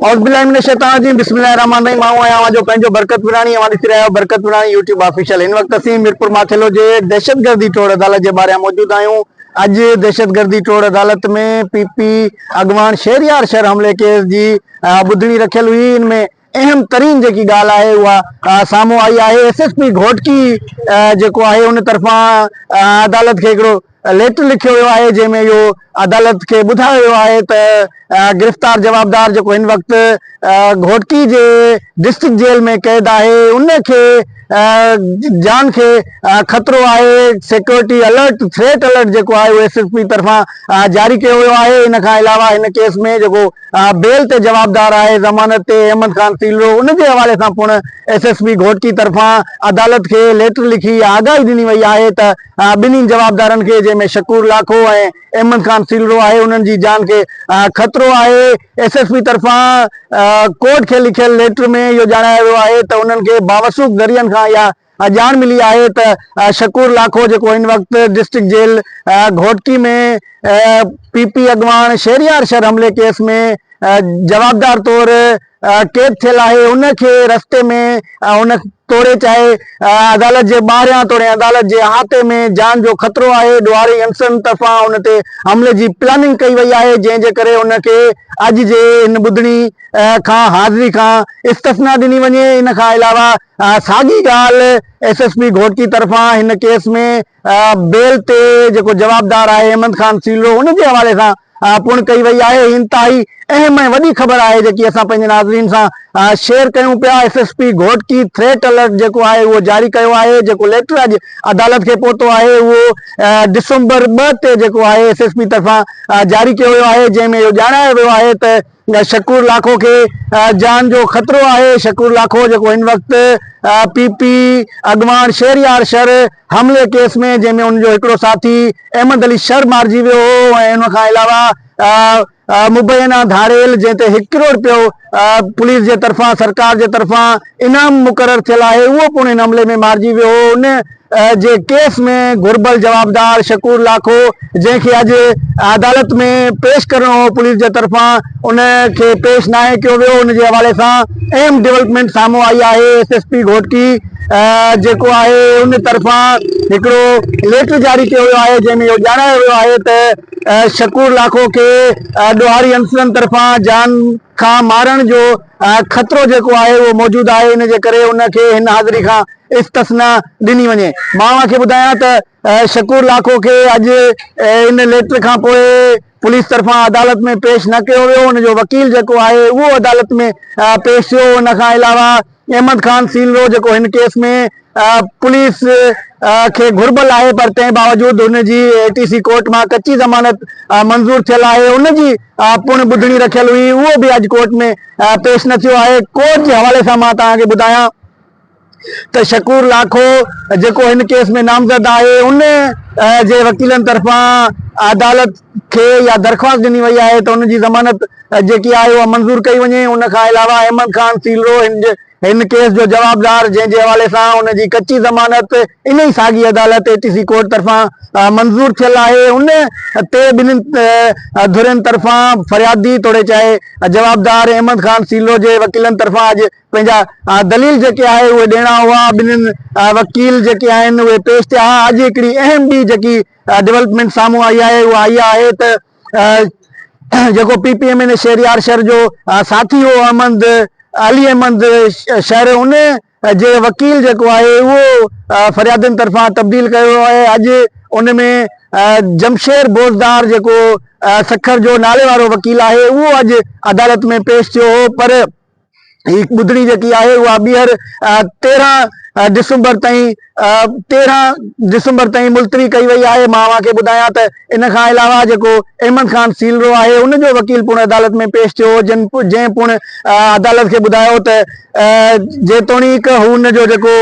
और बिलामिन शैतान जी बिस्मिल्लाहिर्रहमानिर्रहीम मां आया जो पंहिंजो बरकत विराणी वाली ॾिसी रहियो बरकत विराणी यूट्यूब ऑफिशियल इन वक्त असीं मीरपुर माथेलो जे दहशतगर्दी टोड़ अदालत के बारे मौजूद आहियूं। अज दहशतगर्दी टोड़ अदालत में पीपी अगवान शहरियार शहर हमले केस जी ॿुधणी रखियल हुई। इनमें अहम तरीन जी गाल है वह सामू आई है। SSP घोटकी जो है उन तरफा अदालत के हिकिड़ो लेटर लिखियो वियो है जैमें यो अदालत के बुधायो वियो है त गिरफ्तार जवाबदार जो इन वक्त घोटकी जे डिस्ट्रिक्ट जेल में कैद है उनके जान के खतरो है। सिक्योरिटी अलर्ट थ्रेट अलर्ट जो है वो SSP तरफा जारी किया हुआ है। इन अलावा इन केस में जो बेल ते जवाबदार है जमानत ते अहमद खान सीलरो उन के हवाले से पुण SSP घोटकी तरफा अदालत के लेटर लिखी आगाही दी वही है त बिन्हीं जवाबदारन के जैमें शकूर लाखो है अहमद खान सीलरो है उन्हनि जी जान के खतरो है। SSP तरफा कोर्ट के लिखियल लेटर में यो जणायो वियो है त उन्हनि के बावसूख ज़रियन खां या जान मिली है त शकूर लाखो जो इन वक्त डिस्ट्रिक्ट जेल घोटकी में पीपी अगवान शहरियार शहर हमले केस में जवाबदार तौर कैद थियल है। उनके रस्ते में उन तोड़े चाहे अदालत के ॿाहिरियां तोड़े अदालत के हाथे में जान जो खतरो है। ॾुआरी अंसरन तरफा उन ते हमले की प्लानिंग कई वही है जैसे करे उनके अज जे इन ॿुधणी खां हाज़िरी खां इस्तस्ना दी वने। इन अलावा साॻी गाल SSP घोटकी तरफा इन केस में बेल ते जो जवाबदार है अहमद खान सीलरो उन के हवाले से पुण कई वही है। इंतहाई अहम ऐं वॾी ख़बर है जी असां पंहिंजे नाज़रीन सां शेयर कयूं पिया। SSP घोटकी थ्रेट अलर्ट जो है वो जारी किया है। जो लेटर अज अदालत के पहुतो है वो दिसंबर 2 ते जो है SSP तरफा जारी किया हुआ है जैमें यो जणायो वियो है त शकूर लाखो के जान जो खतरो है। शकूर लाखो जो इन वक्त पीपी अगवान शहरियार शहर हमले केस में जैमें उनजो हिकिड़ो साथी अहमद अली शर मारिजी वियो हो ऐं उन खां अलावा मुबैना धारेल जैसे 1 करोड़ रुपयो पुलिस के तरफा सरकार के तरफा इनाम मुकर्रर थियल है वो पुण इन हमले में मारिजी वियो हो। उन जे केस में घुरबल जवाबदार शकूर लाखो जैसे अज अदालत में पेश करणो हो पुलिस के तरफा उनके पेश ना किया वियो। उन के हवाले से अहम डेवलपमेंट सामू आई है। SSP घोटकी जो है उन तरफा हिकिड़ो लेटर जारी किया हुआ है जैमें यो जणायो वियो है त शकूर लाखो के ॾुआरी अंसरन तरफा जान खां मारण जो खतरो जो है वो मौजूद है। इन जे करे उनके इन हाज़िरी खां इस्तस्ना दी वने। मां के बुधाया त शकूर लाखो के अज इन लेटर खां पोइ पुलिस तरफा अदालत में पेश न किया वियो। उन जो वकील जो है वो अदालत में पेश थियो। उन अलावा अहमद खान सीलरो जो इन केस में पुलिस के घुरबल है पर ते बावजूद उनकी ATC कोर्ट में कच्ची जमानत मंजूर थियल है। उनकी पुण ॿुधणी रखियल हुई वो भी अज कोर्ट में पेश न थियो है। कोर्ट के हवाले से मां तव्हांखे बुधाया तो शकूर लाखो जो इन केस में नामजद है उन जे वकीलन तरफा अदालत के या दरख्वास्त दी वही है तो उनकी जमानत जी है वह मंजूर कई वने। उन अलावा अहमद खान सीलरो इन केस जो जवाबदार जैसे हवाले से उनकी कच्ची जमानत इन ही सागी अदालत ATC कोर्ट तरफा मंजूर थियल है। उन ते बिन्हीं धुरन तरफा फरियादी तोड़े चाहे जवाबदार अहमद खान सीलरो के वकीलन तरफा अज पंहिंजा दलील जो है वो देना हुआ। बिन्हीं वकील जो आहिनि उहे पेश थिया। अज हिकिड़ी अहम भी जी डेवलपमेंट सामू आई है वो आई है त जो PPMN शहरियार शहर जो साथी हो अहमद अली अहमद शहर उन जे वकील जो है वो फरियादन तरफा तब्दील किया है। अज उनमें जमशेर बोजदार जो सखर जो नाले वालो वकील है वो अज अदालत में पेश थियो हो पर ॿुधणी जी है वह ॿीहर 13 दिसंबर ताईं मुलतवी कई वही है। मां के बुधाया त इन अलावा जो अहमद खान सीलरो है उनजो वकील पुण अदालत में पेश थियो जै पुण अदालत के बुधायो त जेतोणीक उनजो जो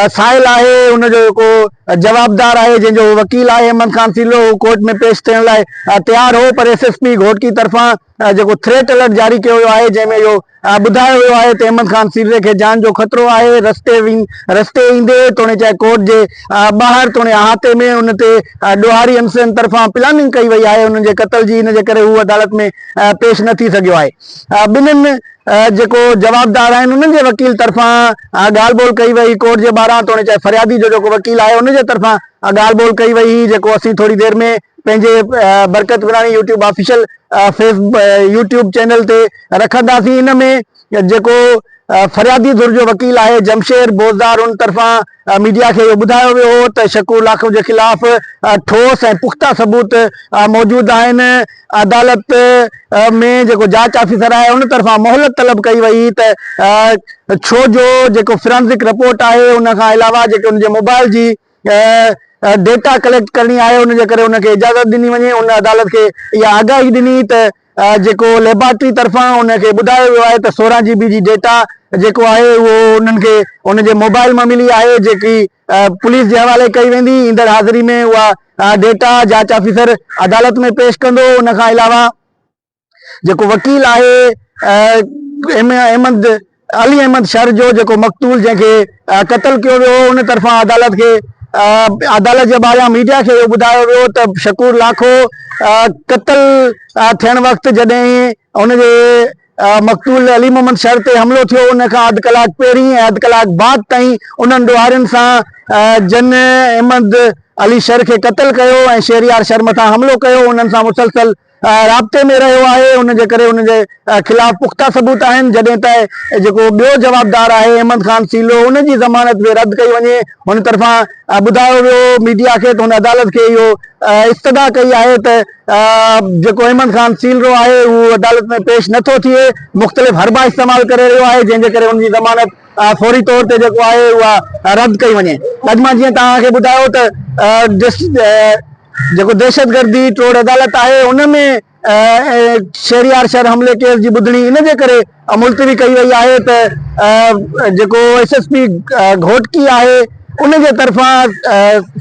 साहिल है उनजो जवाबदार है जो वकील है अहमद खान सीलरो कोर्ट में पेश थियण लाइ तैयार हो पर SSP घोटकी तरफा जो थ्रेट अलर्ट जारी किया हुआ है जैमें यो बुधायो वियो है त अहमद खान सीलरे के जान जो खतरो है। रस्ते ईंदे तोड़े चाहे कोर्ट जे ॿाहिरि तोड़े अहाते में उन ते ॾोहारी अंसरनि तरफ़ां प्लानिंग कई वई आहे उन्हनि जे क़त्ल जी, इन जे करे हू अदालत में पेश न थी सघियो आहे। ॿिन्हिनि जेको जवाबदार आहिनि उन्हनि जे वकील तरफ़ां ॻाल्हि ॿोल कई वई कोर्ट जे ॿाहिरां, तोड़े चाहे फरियादी जो जेको वकील आहे उन जे तरफ़ां ॻाल्हि ॿोल कई वई, जेको असीं थोड़ी देर में पंहिंजे बरकत Virani YouTube official YouTube channel ते रखंदासीं। इन में जेको फरियादी धुर जो वकील आहे जमशेद बोज़दार, उन तरफ़ां मीडिया खे इहो ॿुधायो वियो हो त शकूर लाखो जे ख़िलाफ़ ठोस ऐं पुख्ता सबूत मौजूद आहिनि। अदालत में जेको जांच ऑफिसर आहे उन तरफ़ां मोहलत तलब कई वई त छो जो जेको फोरेंसिक रिपोर्ट आहे उन खां अलावा जेके उनजे मोबाइल जी डेटा कलेक्ट करणी आहे उन जे करे उनखे इजाज़त ॾिनी वञे। उन अदालत खे इहा आगाही ॾिनी त जेको लेबोरेटरी तरफ़ां उनखे ॿुधायो वियो आहे त 16 GB जी डेटा जेको आहे उहो उन्हनि खे उनजे मोबाइल मां मिली आहे, जेकी पुलिस जे हवाले कई वेंदी। ईंदड़ हाज़िरी में उहा डेटा जांच ऑफिसर अदालत में पेश कंदो। उन खां अलावा जेको वकील आहे अली अहमद शर जो जेको मक़तूल जंहिंखे क़त्ल कयो वियो उन तरफ़ां अदालत जे ॿाहिरां मीडिया खे इहो ॿुधायो वियो त शकूर लाखो क़त्ल थियण वक़्तु जॾहिं उनजे मक़तूल अली मोहम्मद शर ते हमिलो थियो उन खां अधु कलाक पहिरीं ऐं अधु कलाक बाद ताईं उन्हनि ॾोहारियुनि सां जन अहमद अली शर खे क़त्ल कयो ऐं शहरियार शर मथां हमिलो कयो, उन्हनि सां मुसलसल राब्ते में रहियो आहे। उन जे करे उनजे ख़िलाफ़ पुख्ता सबूत आहिनि। जॾहिं त जेको ॿियो जवाबदार आहे अहमद खान सीलो उन जी ज़मानत बि रद्द कई वञे। हुन तरफ़ां ॿुधायो वियो मीडिया खे त हुन अदालत खे इहो इस्तदा कई आहे त जेको अहमद खान सीलो आहे उहो अदालत में पेश नथो थिए, मुख़्तलिफ़ हरबा इस्तेमाल करे रहियो आहे, जंहिंजे करे उनजी ज़मानत फौरी तौर ते जेको आहे उहा रद्द कई वञे। अॼु मां जीअं तव्हांखे ॿुधायो त जेको दहशतगर्दी टोड़ अदालत आहे उन में शहरियार शर हमले केस जी ॿुधणी इन जे करे मुलतवी कई वई आहे त जेको SSP घोटकी आहे उन जे तरफ़ां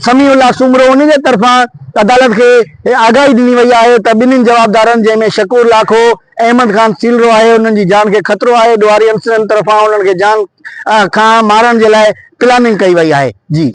समीउल्लाह सुमरो उन जे तरफ़ां अदालत खे आगाही ॾिनी वई आहे त ॿिन्हिनि जवाबदारनि जंहिंमें शकूर लाखो अहमद खान सीलो आहे उन्हनि जी जान खे ख़तरो आहे। ॾोहारी अंसरनि तरफ़ां उन्हनि खे जान खां मारण जे लाइ प्लानिंग कई वई आहे। जी।